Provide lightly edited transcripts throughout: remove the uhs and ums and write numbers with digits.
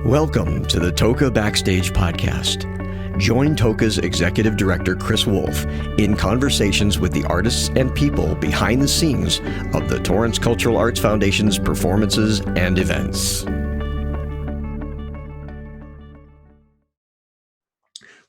Welcome to the TOCA Backstage podcast. Join TOCA's Executive Director, Chris Wolf, in conversations with the artists and people behind the scenes of the Torrance Cultural Arts Foundation's performances and events.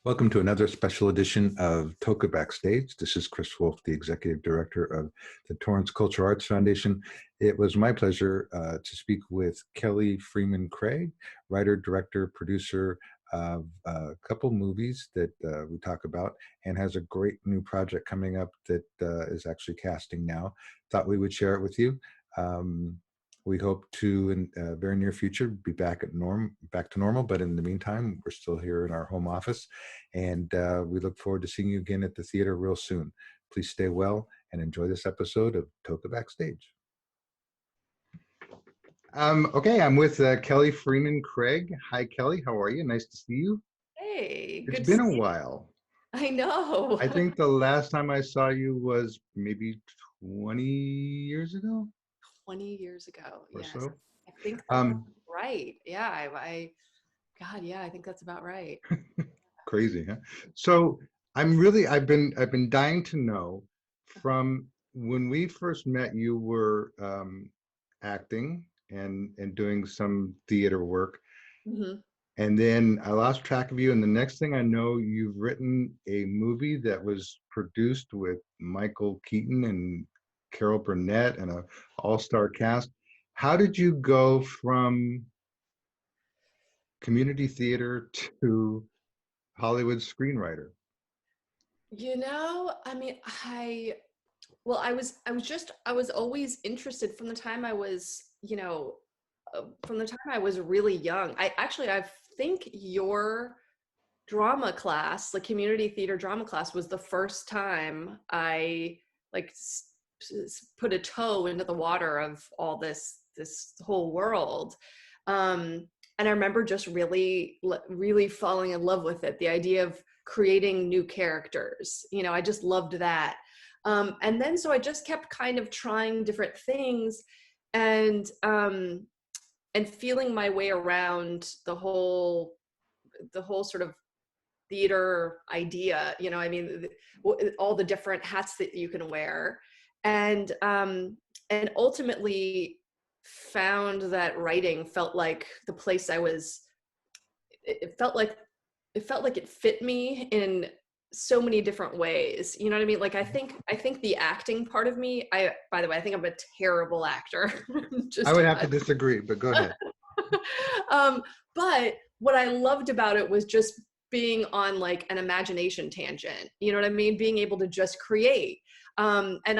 Welcome to another special edition of TOCA Backstage. This is Chris Wolf, the Executive Director of the Torrance Cultural Arts Foundation. It was my pleasure to speak with Kelly Freemon Craig, writer, director, producer of a couple movies that we talk about, and has a great new project coming up that is actually casting now. Thought we would share it with you. We hope to, in the very near future, be back to normal. But in the meantime, we're still here in our home office, and we look forward to seeing you again at the theater real soon. Please stay well and enjoy this episode of TOCA Backstage. Okay, I'm with Kelly Freemon Craig. Hi, Kelly. How are you? Nice to see you. Hey, it's been a while. I know. I think the last time I saw you was maybe 20 years ago. 20 years ago, or yes. So. I think that's right. Yeah, I think that's about right. Crazy, huh? So I've been dying to know, from when we first met, you were acting and doing some theater work. Mm-hmm. And then I lost track of you, and the next thing I know, you've written a movie that was produced with Keaton and Carol Burnett and an all-star cast. How did you go from community theater to Hollywood screenwriter? I mean, I was always interested from the time I was, from the time I was really young. I think your drama class, like community theater drama class, was the first time I put a toe into the water of all this whole world. And I remember just really falling in love with it. The idea of creating new characters, I just loved that. And then, so I just kept kind of trying different things and feeling my way around the whole sort of theater idea, all the different hats that you can wear. And ultimately found that writing felt like the place I was. It felt like it fit me in so many different ways. You know what I mean? Like, I think the acting part of me, by the way, I think I'm a terrible actor. I would have to disagree, but go ahead. But what I loved about it was just being on like an imagination tangent. You know what I mean? Being able to just create. And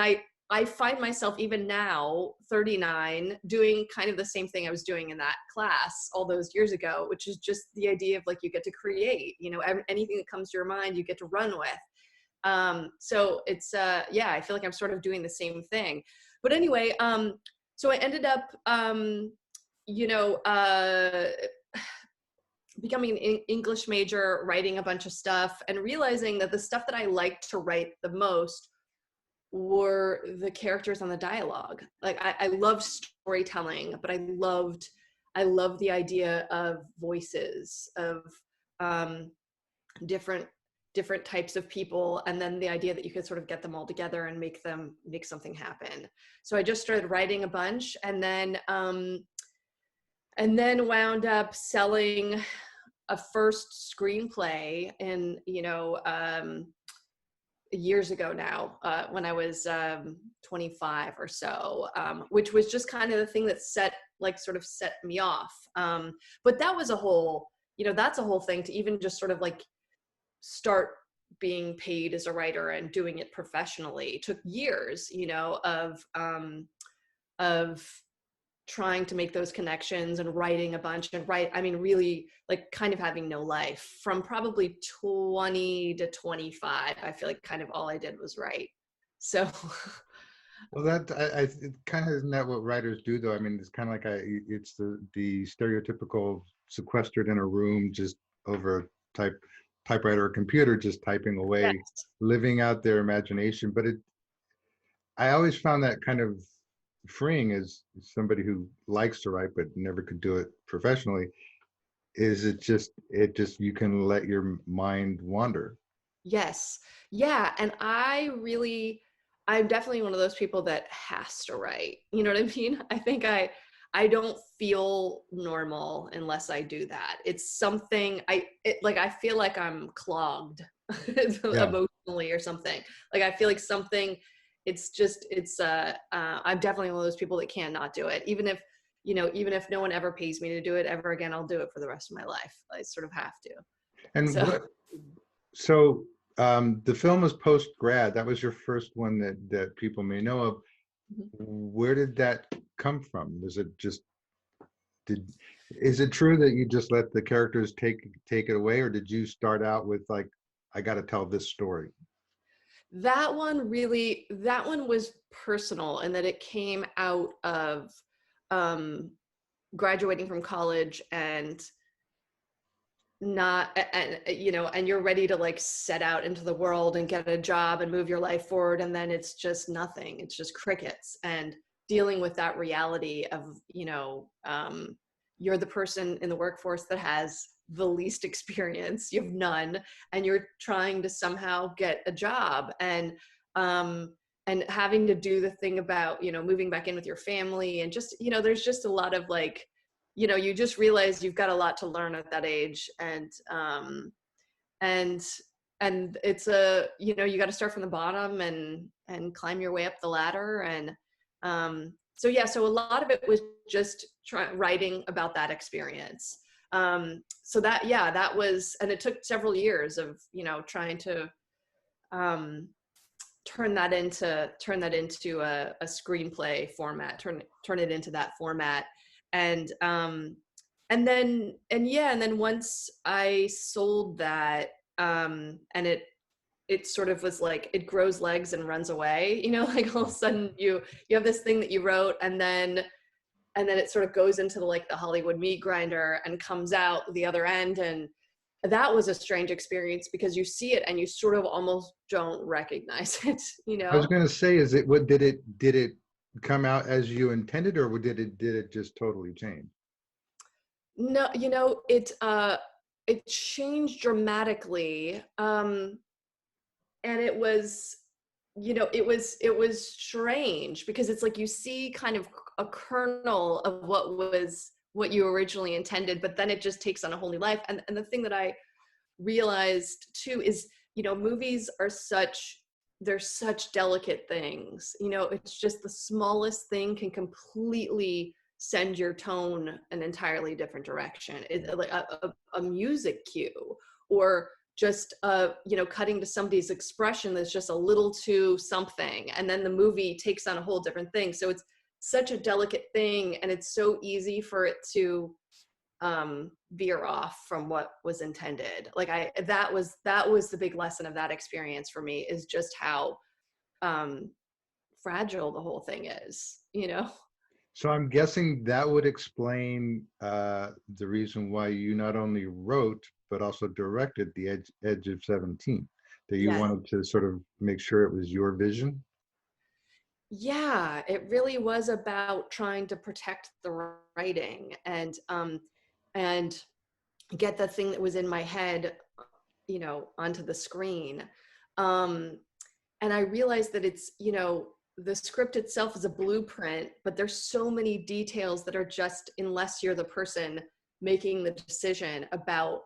I find myself even now, 39, doing kind of the same thing I was doing in that class all those years ago, which is just the idea of like, you get to create, anything that comes to your mind, you get to run with. So it's, I feel like I'm sort of doing the same thing. But anyway, so I ended up, becoming an English major, writing a bunch of stuff, and realizing that the stuff that I liked to write the most were the characters and the dialogue. Like, I loved storytelling, but I loved the idea of voices, of different types of people, and then the idea that you could sort of get them all together and make something happen. So I just started writing a bunch, and then wound up selling a first screenplay in years ago now, when I was 25 or so, which was just kind of the thing that set me off. But that was that's a whole thing to even just sort of like start being paid as a writer and doing it professionally. It took years, of trying to make those connections and writing a bunch and really like kind of having no life from probably 20 to 25. I feel like kind of all I did was write. So. Well, it kind of, isn't that what writers do though? I mean, it's kind of like it's the stereotypical sequestered in a room, just over a typewriter or computer, just typing away, yes, living out their imagination. But I always found that kind of freeing as somebody who likes to write but never could do it professionally. is it just you can let your mind wander? Yes. Yeah. And I'm definitely one of those people that has to write. You know what I mean? I think I don't feel normal unless I do that. It's something I feel like I'm clogged Yeah. emotionally or something. Like I feel like something, I'm definitely one of those people that cannot do it. Even if no one ever pays me to do it ever again, I'll do it for the rest of my life. I sort of have to. And So the film is Post Grad. That was your first one that people may know of. Where did that come from? Is it true that you just let the characters take it away, or did you start out with like, I got to tell this story? that one was personal in that it came out of graduating from college and and you're ready to like set out into the world and get a job and move your life forward, and then it's just nothing, it's just crickets, and dealing with that reality of you're the person in the workforce that has the least experience, you have none, and you're trying to somehow get a job, and having to do the thing about moving back in with your family, and just there's just a lot of like you just realize you've got a lot to learn at that age, and it's you got to start from the bottom and climb your way up the ladder, and so a lot of it was just writing about that experience. So that was, and it took several years of trying to turn that into a screenplay format, turn it into that format. And then once I sold that, and it sort of was like it grows legs and runs away, like all of a sudden you have this thing that you wrote, and then it sort of goes into the Hollywood meat grinder and comes out the other end. And that was a strange experience because you see it and you sort of almost don't recognize it, I was going to say, did it come out as you intended, or did it just totally change? No, it changed dramatically. And it was, it was strange because it's like you see kind of a kernel of what you originally intended, but then it just takes on a whole new life. And the thing that I realized too is, movies are they're such delicate things. It's just the smallest thing can completely send your tone an entirely different direction. Like a music cue, or just cutting to somebody's expression that's just a little too something, and then the movie takes on a whole different thing. So it's such a delicate thing, and it's so easy for it to veer off from what was intended. That was the big lesson of that experience for me, is just how fragile the whole thing is. So I'm guessing that would explain the reason why you not only wrote but also directed The Edge of 17, that you wanted to sort of make sure it was your vision. Yeah, it really was about trying to protect the writing and get the thing that was in my head, onto the screen. And I realized that it's, the script itself is a blueprint, but there's so many details that are just, unless you're the person making the decision about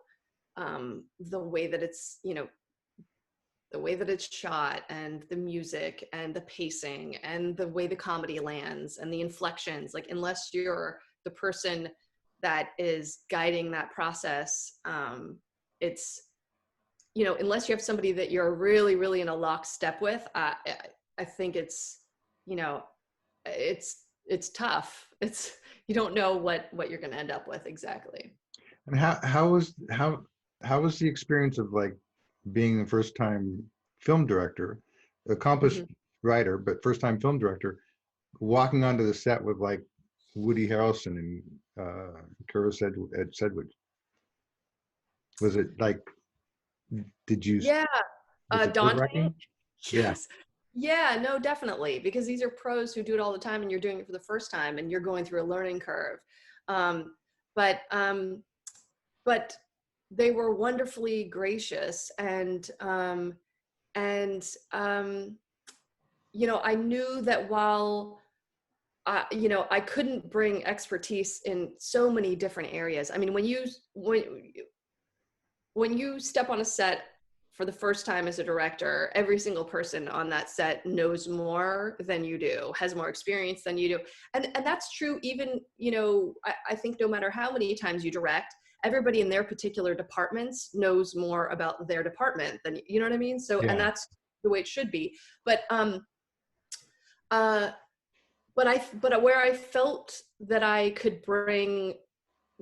the way that it's, the way that it's shot, and the music and the pacing and the way the comedy lands and the inflections, like unless you're the person that is guiding that process, it's, unless you have somebody that you're really, really in a lockstep with, I think it's, it's tough. You don't know what you're going to end up with exactly. And how was the experience of like being the first time film director, accomplished writer, but first time film director, walking onto the set with like Woody Harrelson and Curtis Sedgwick? Was it like, did you? Yeah, daunting. Yes. Yeah, no, definitely, because these are pros who do it all the time, and you're doing it for the first time, and you're going through a learning curve. But but they were wonderfully gracious, and you know, I knew that while you know, I couldn't bring expertise in so many different areas. I mean, when you step on a set for the first time as a director, every single person on that set knows more than you do, has more experience than you do. And that's true even, you know, I think no matter how many times you direct, everybody in their particular departments knows more about their department than, you know what I mean? So, and Yeah. that's the way it should be. But uh, but where I felt that I could bring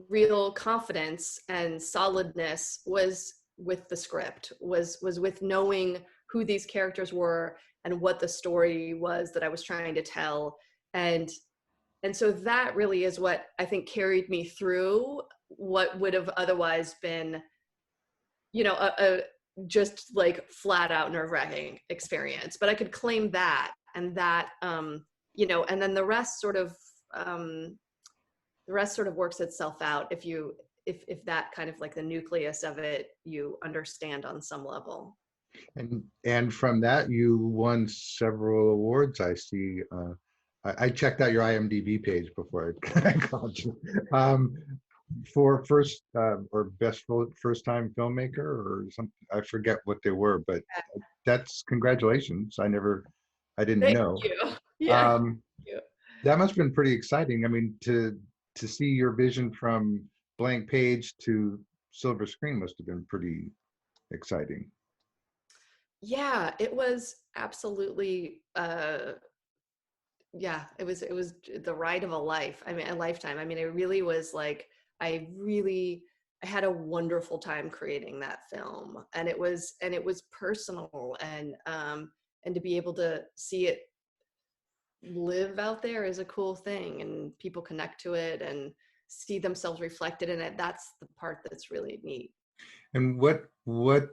real confidence and solidness was with the script, was with knowing who these characters were and what the story was that I was trying to tell. And so that really is what I think carried me through what would have otherwise been, you know, a just like flat out nerve-wracking experience. But I could claim that, and that you know, and then the rest sort of works itself out if that kind of like the nucleus of it you understand on some level. And from that, you won several awards. I see. I checked out your IMDb page before I called you. For first or best first time filmmaker or something. I forget what they were, but that's congratulations. I didn't Thank know. you. Yeah. Um, Thank you. that must have been pretty exciting. I mean, to see your vision from blank page to silver screen must have been pretty exciting. Yeah, it was absolutely yeah, it was the ride of a life. I mean, a lifetime. I mean, it really was like I had a wonderful time creating that film, and it was personal, and to be able to see it live out there is a cool thing, and people connect to it and see themselves reflected in it. That's the part that's really neat. And what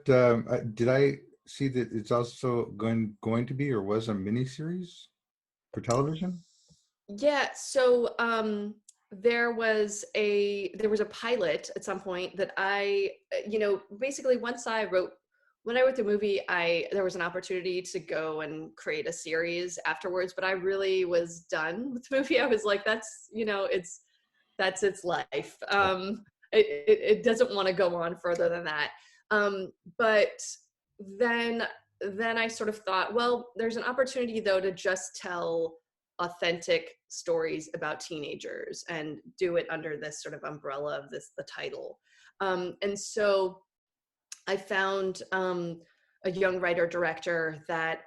did I see that it's also going to be or was a miniseries for television? Yeah, so there was a pilot at some point that I, you know, basically when I wrote the movie, there was an opportunity to go and create a series afterwards, but I really was done with the movie. I was like, that's, you know, that's its life. It doesn't want to go on further than that. But then I sort of thought, well, there's an opportunity though to just tell authentic stories about teenagers and do it under this sort of umbrella of the title. And so I found a young writer director that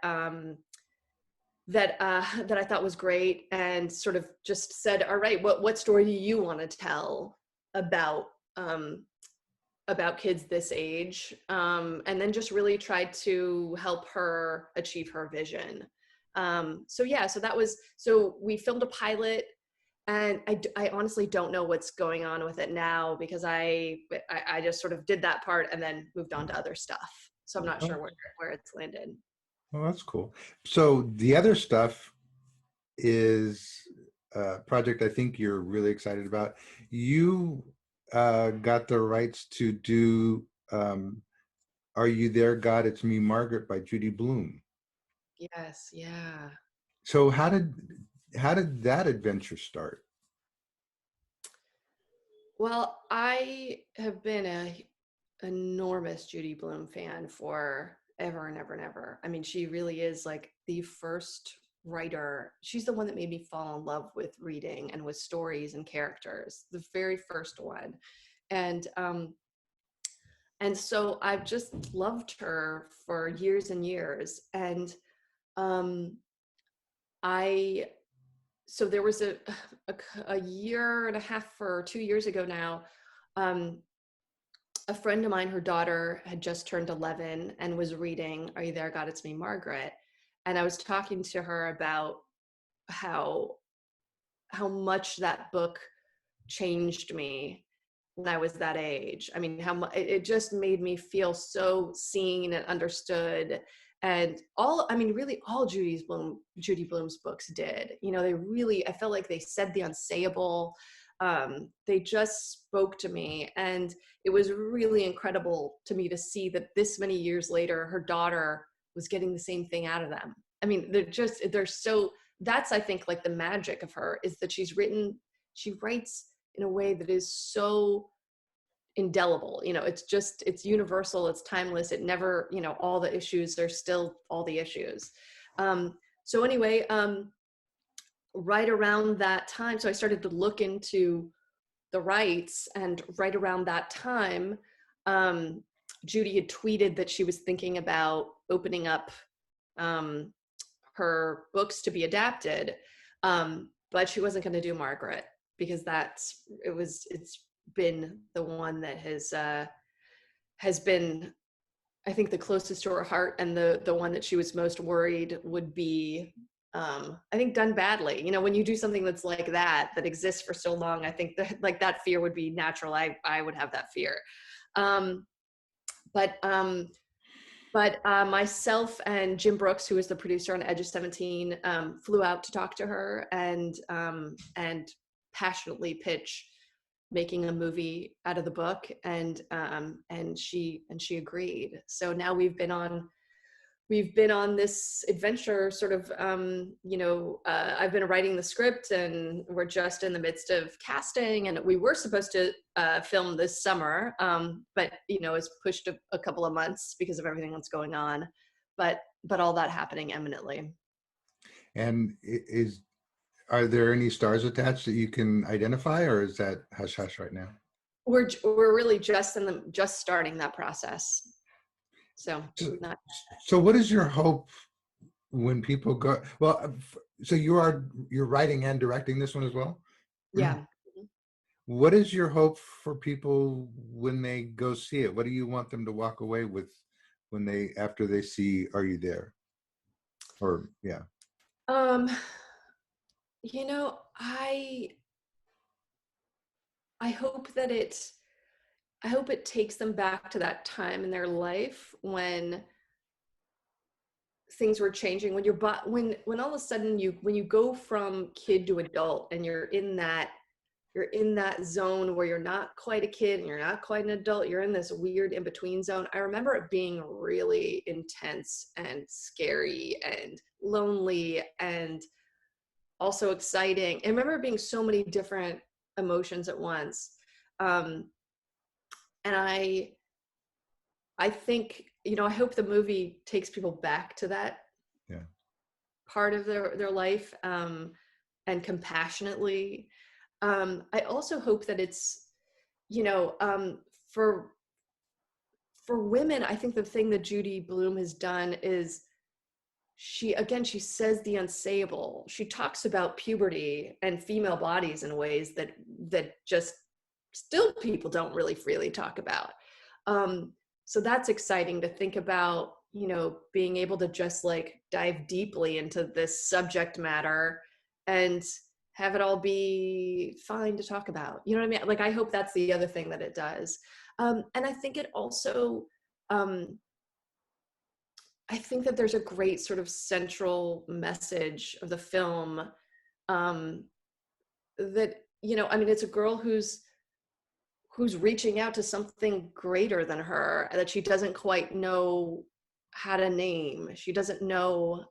that I thought was great, and sort of just said, all right, what story do you want to tell about kids this age? And then just really tried to help her achieve her vision. So yeah, so we filmed a pilot, and I honestly don't know what's going on with it now, because I just sort of did that part and then moved on to other stuff. So I'm not sure where it's landed. Well, that's cool. So the other stuff is a project I think you're really excited about. You got the rights to do Are You There, God? It's Me, Margaret by Judy Blume. Yes, yeah. So how did that adventure start? Well, I have been a enormous Judy Blume fan for ever and ever and ever. I mean, she really is like the first writer. She's the one that made me fall in love with reading and with stories and characters, the very first one. And so I've just loved her for years and years. And so there was a year and a half or 2 years ago now, a friend of mine, her daughter had just turned 11 and was reading Are You There, God? It's Me, Margaret. And I was talking to her about how much that book changed me when I was that age. I mean, it just made me feel so seen and understood. And really all Judy Blume's books did. You know, I felt like they said the unsayable. they just spoke to me, and it was really incredible to me to see that this many years later, her daughter was getting the same thing out of them. I mean, they're so, that's, I think, like the magic of her, is that she writes in a way that is so indelible. It's universal, it's timeless, it never, all the issues are still all the issues. So anyway, right around that time, so I started to look into the rights, and right around that time, Judy had tweeted that she was thinking about opening up her books to be adapted, but she wasn't going to do Margaret, because it's been the one that has been, I think, the closest to her heart, and the one that she was most worried would be, I think, done badly. When you do something that's like that exists for so long, I think that, like, that fear would be natural. I would have that fear. But myself and Jim Brooks, who was the producer on Edge of 17, flew out to talk to her and passionately pitch making a movie out of the book, and she agreed. So now we've been on this adventure, sort of. I've been writing the script, and we're just in the midst of casting, and we were supposed to film this summer, but it's pushed a couple of months because of everything that's going on, but all that happening imminently. And are there any stars attached that you can identify, or is that hush hush right now? We're really just starting that process. So what is your hope when people go? Well, so you're writing and directing this one as well? Yeah. Mm-hmm. What is your hope for people when they go see it? What do you want them to walk away with after they see Are You There? Or yeah. I hope that it takes them back to that time in their life when things were changing, when all of a sudden when you go from kid to adult, and you're in that zone where you're not quite a kid and you're not quite an adult, you're in this weird in-between zone. I remember it being really intense and scary and lonely and also exciting. I remember it being so many different emotions at once. And I think, I hope the movie takes people back to that part of their life, and compassionately. I also hope that it's, for women, I think the thing that Judy Blume has done is she says the unsayable. She talks about puberty and female bodies in ways that just still people don't really freely talk about. So that's exciting to think about, being able to just like dive deeply into this subject matter and have it all be fine to talk about. You know what I mean? Like, I hope that's the other thing that it does. And I think it also, I think that there's a great sort of central message of the film, that, it's a girl who's reaching out to something greater than her, that she doesn't quite know how to name. She doesn't know,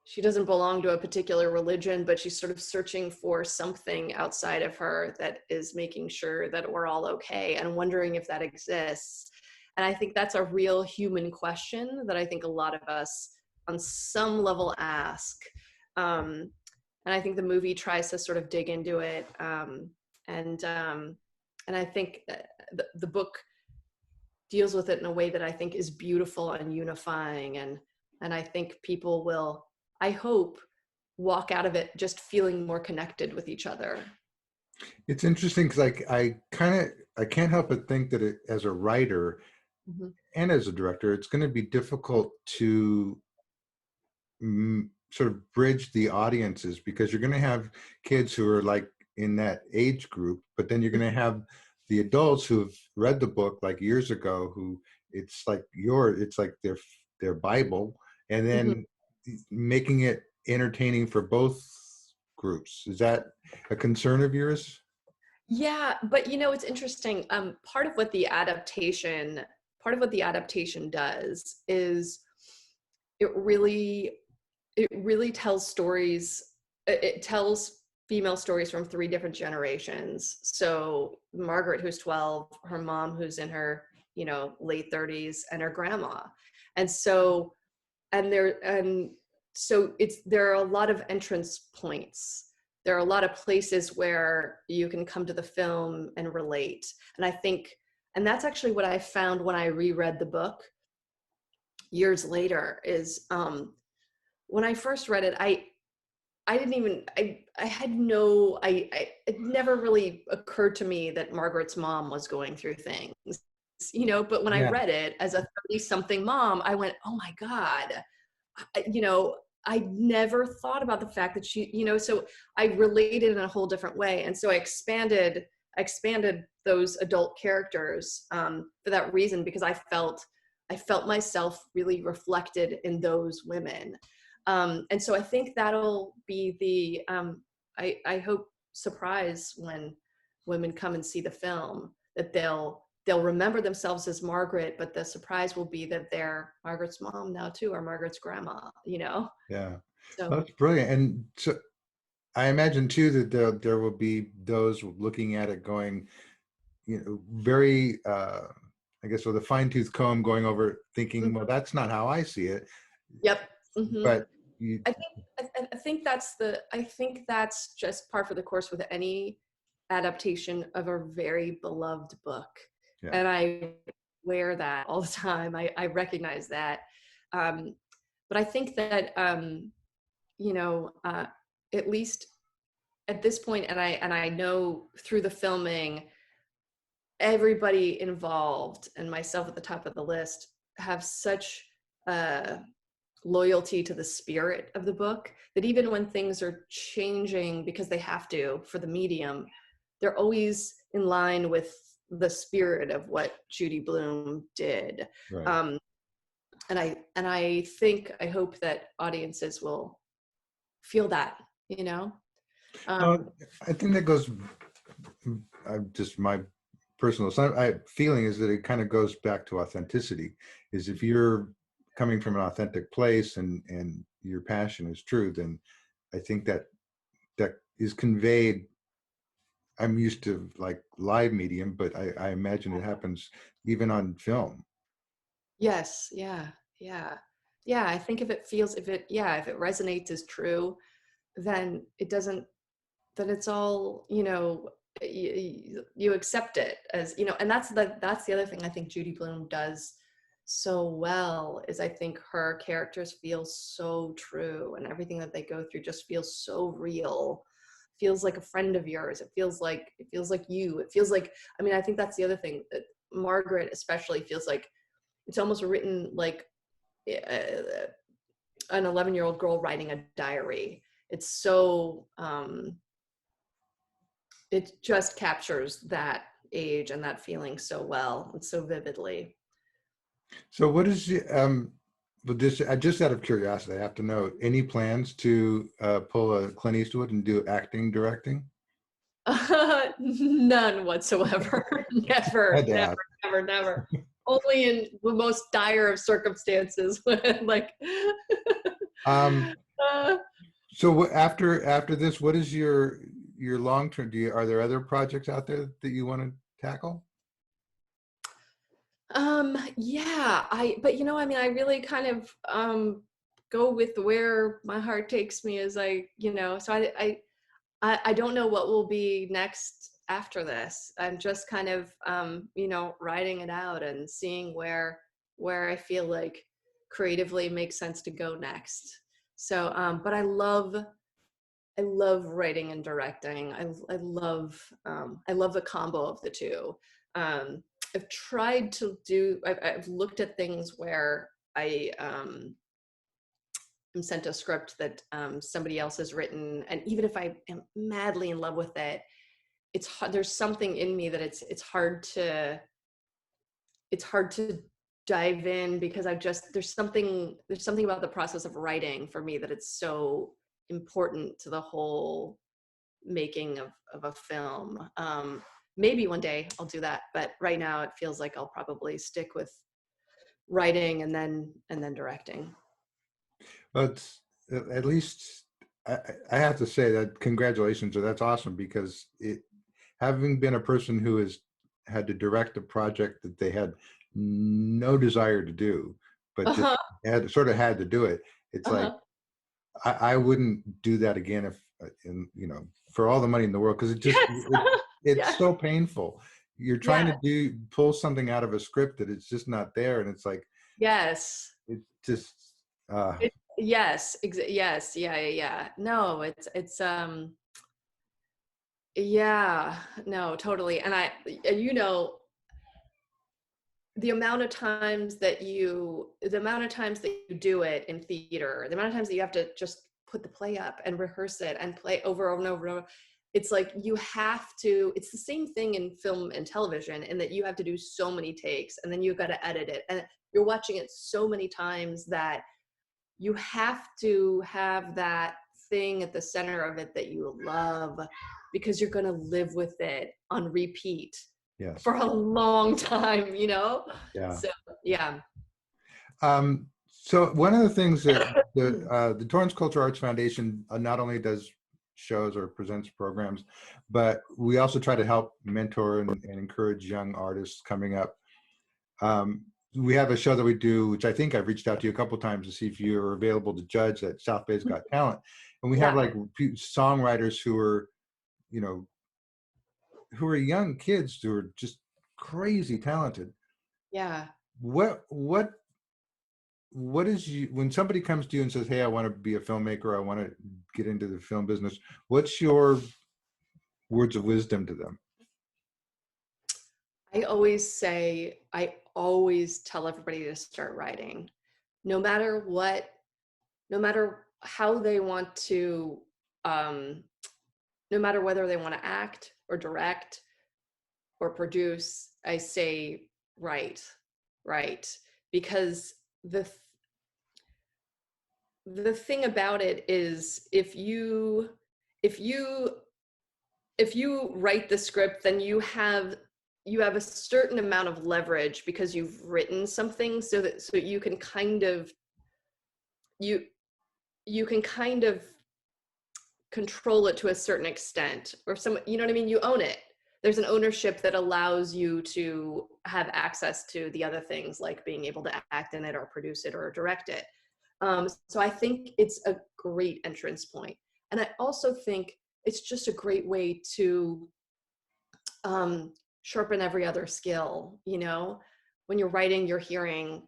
she doesn't belong to a particular religion, but she's sort of searching for something outside of her that is making sure that we're all okay, and wondering if that exists. And I think that's a real human question that I think a lot of us on some level ask. And I think the movie tries to sort of dig into it. And I think the book deals with it in a way that I think is beautiful and unifying. And I think people will, I hope, walk out of it just feeling more connected with each other. It's interesting because I can't help but think that as a writer, mm-hmm. and as a director, it's going to be difficult to sort of bridge the audiences, because you're going to have kids who are like in that age group, but then you're going to have the adults who have read the book like years ago, who it's like their Bible, and then mm-hmm. making it entertaining for both groups. Is that a concern of yours? Yeah, but it's interesting. Part of what the adaptation does is it really tells stories. It tells female stories from 3 different generations. So Margaret, who's 12, her mom, who's in her late 30s, and her grandma. And so there are a lot of entrance points. There are a lot of places where you can come to the film and relate. And that's actually what I found when I reread the book years later is when I first read it, it never really occurred to me that Margaret's mom was going through things, but when I read it as a 30-something mom, I went, oh my God, I never thought about the fact that she, so I related in a whole different way. And so I expanded those adult characters for that reason, because I felt myself really reflected in those women. And so I think that'll be the, I hope, surprise when women come and see the film, that they'll remember themselves as Margaret, but the surprise will be that they're Margaret's mom now too, or Margaret's grandma, Yeah, So that's brilliant. And so I imagine too that there will be those looking at it going, very, I guess, with a fine-tooth comb going over, thinking, well, that's not how I see it. Yep. Mm-hmm. But I think that's just par for the course with any adaptation of a very beloved book. Yeah. And I wear that all the time. I recognize that. But I think that, at least at this point, and I know through the filming, everybody involved, and myself at the top of the list, have such loyalty to the spirit of the book that even when things are changing because they have to for the medium, they're always in line with the spirit of what Judy Blume did. right. And I hope that audiences will feel that, I think that goes, just my personal feeling is that it kind of goes back to authenticity. Is if you're coming from an authentic place and your passion is true, then I think that is conveyed. I'm used to like live medium, but I imagine it happens even on film. Yes. Yeah. I think if it resonates as true, then it's all, you accept it as, and that's the other thing I think Judy Blume does so well, is I think her characters feel so true, and everything that they go through just feels so real. Feels like a friend of yours. It feels like you. It feels like, I think that's the other thing, that Margaret especially feels like it's almost written like an 11-year-old girl writing a diary. It's so, it just captures that age and that feeling so well and so vividly. So what is but this, just out of curiosity, I have to know, any plans to pull a Clint Eastwood and do acting, directing? None whatsoever. Never. Only in the most dire of circumstances. So after this, what is your long-term? Are there other projects out there that you want to tackle? Yeah, I really kind of go with where my heart takes me, as so I don't know what will be next after this. I'm just kind of writing it out and seeing where I feel like creatively makes sense to go next. So but I love writing and directing. I love the combo of the two. I've tried to I've looked at things where I am sent a script that somebody else has written, and even if I am madly in love with it, it's hard, there's something in me that it's hard to dive in, because there's something about the process of writing for me that it's so important to the whole making of a film. Maybe one day I'll do that, but right now it feels like I'll probably stick with writing and then directing. But at least I have to say that congratulations, or that's awesome, because having been a person who has had to direct a project that they had no desire to do, but just had to do it. It's like, I wouldn't do that again if, for all the money in the world, because it's so painful. You're trying to pull something out of a script that it's just not there, and it's like, yes, it's just yes, yeah. No, it's yeah, no, totally. And the amount of times that you do it in theater, the amount of times that you have to just put the play up and rehearse it and play over and over and over. It's like it's the same thing in film and television, in that you have to do so many takes, and then you've got to edit it, and you're watching it so many times that you have to have that thing at the center of it that you love, because you're going to live with it on repeat for a long time, Yeah. So yeah. So one of the things that the Torrance Culture Arts Foundation not only does shows or presents programs, but we also try to help mentor and encourage young artists coming up. We have a show that we do, which I think I've reached out to you a couple of times to see if you're available to judge, at South Bay's Got Talent. And we have like songwriters who are, who are young kids who are just crazy talented. Yeah. What is when somebody comes to you and says, hey, I want to be a filmmaker, I want to get into the film business, what's your words of wisdom to them? I always tell everybody to start writing, no matter how they want to, no matter whether they want to act or direct or produce. I say, write, because the thing about it is, if you write the script, then you have a certain amount of leverage, because you've written something, so you can kind of you can kind of control it to a certain extent, or you know what I mean? You own it. There's an ownership that allows you to have access to the other things, like being able to act in it or produce it or direct it. So I think it's a great entrance point. And I also think it's just a great way to sharpen every other skill. When you're writing, you're hearing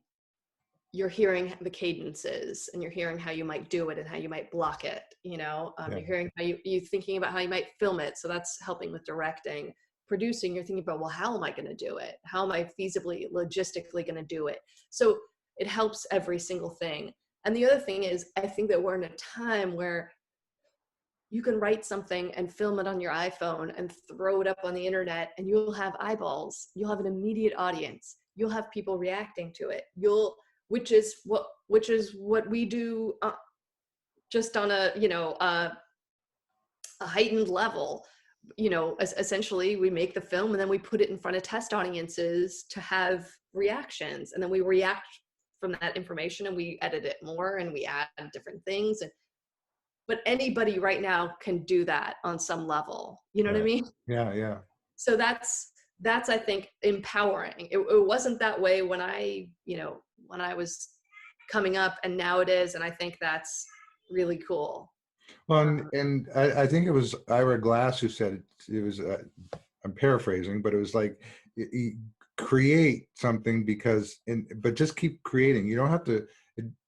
the cadences, and you're hearing how you might do it and how you might block it. You're hearing how you thinking about how you might film it. So that's helping with directing. Producing, you're thinking about, well, how am I going to do it? How am I feasibly, logistically going to do it? So it helps every single thing. And the other thing is, I think that we're in a time where you can write something and film it on your iPhone and throw it up on the internet, and you'll have eyeballs. You'll have an immediate audience. You'll have people reacting to it. Which is what we do, just on a heightened level. Essentially, we make the film and then we put it in front of test audiences to have reactions, and then we react from that information, and we edit it more, and we add different things. But anybody right now can do that on some level. You know what I mean? Yeah. So that's I think empowering. It wasn't that way when I was coming up, and now it is, and I think that's really cool. Well, and I think it was Ira Glass who said it was, I'm paraphrasing, but it was like, create something but just keep creating. You don't have to,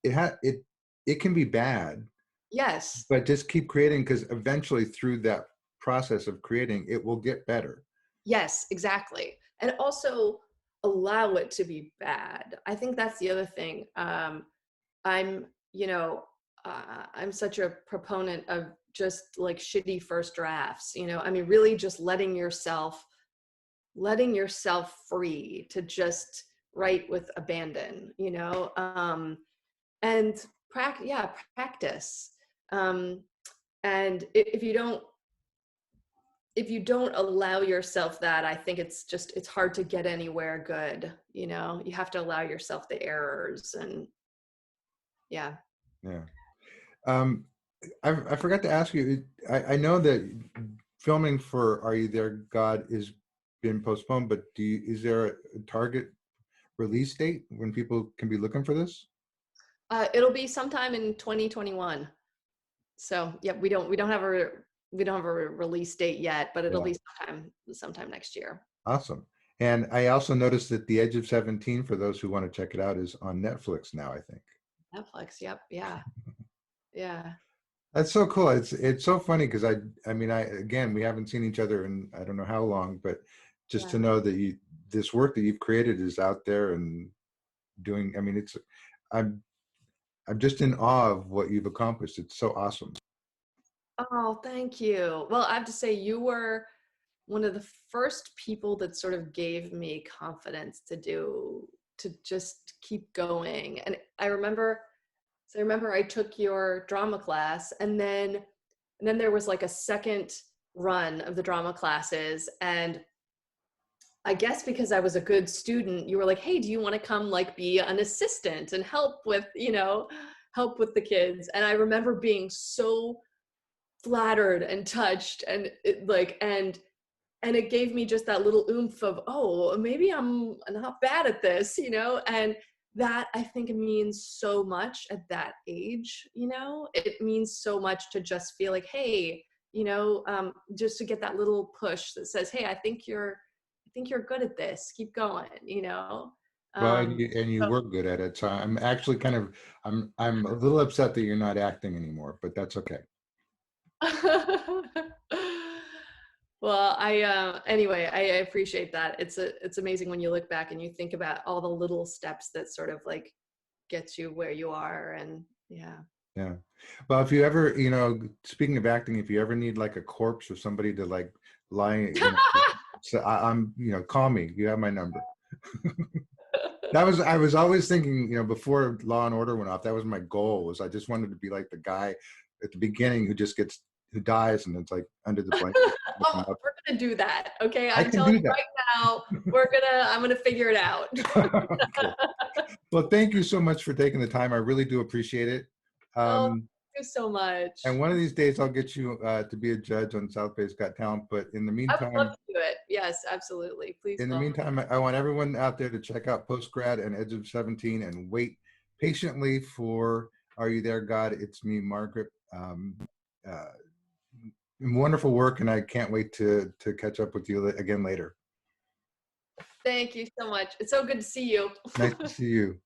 it can be bad. Yes. But just keep creating, because eventually through that process of creating, it will get better. Yes, exactly. And also allow it to be bad. I think that's the other thing. I'm such a proponent of just like shitty first drafts, really just letting yourself free to just write with abandon, and practice. And if you don't allow yourself that, I think it's hard to get anywhere good. You know, you have to allow yourself the errors, and yeah. Yeah. I forgot to ask you, I know that filming for Are You There, God is been postponed, but is there a target release date when people can be looking for this? It'll be sometime in 2021. So yeah, we don't have a release date yet, but it'll Yeah. be sometime next year. Awesome. And I also noticed that The Edge of 17, for those who want to check it out, is on Netflix now, I think. Netflix. Yep. Yeah. Yeah. That's so cool. It's so funny because I mean, again, we haven't seen each other in I don't know how long, but just to Yeah. know that this work that you've created is out there and doing, I mean, I'm I'm just in awe of what you've accomplished. It's so awesome. Oh, thank you. Well, I have to say you were one of the first people that sort of gave me confidence to just keep going. And I took your drama class, and then there was like a second run of the drama classes, and I guess because I was a good student, you were like, "Hey, do you want to come like be an assistant and help with, help with the kids?" And I remember being so flattered and touched, and and it gave me just that little oomph of, oh, maybe I'm not bad at this, and that I think means so much at that age. It means so much to just feel like, hey, just to get that little push that says, hey, I think you're good at this, keep going. Well, um and you so were good at it. So I'm actually I'm a little upset that you're not acting anymore, but that's okay. Well, anyway, I appreciate that. It's amazing when you look back and you think about all the little steps that sort of like gets you where you are, and yeah. Yeah. Well, if you ever, speaking of acting, if you ever need like a corpse or somebody to like lie, so I'm, call me. You have my number. I was always thinking, before Law and Order went off, that was my goal. Was I just wanted to be like the guy at the beginning who dies, and it's like under the blanket. Oh, we're gonna do that, okay? I I'm can telling do you that. right now, I'm gonna figure it out. Okay. Well, thank you so much for taking the time. I really do appreciate it. Oh, thank you so much. And one of these days, I'll get you to be a judge on South Bay's Got Talent. But I would love to do it. Yes, absolutely. Please in the call me. meantime, I want everyone out there to check out Post Grad and Edge of 17 and wait patiently for Are You There, God? It's Me, Margaret. Uh, Wonderful work, and I can't wait to catch up with you again later. Thank you so much. It's so good to see you. Nice to see you.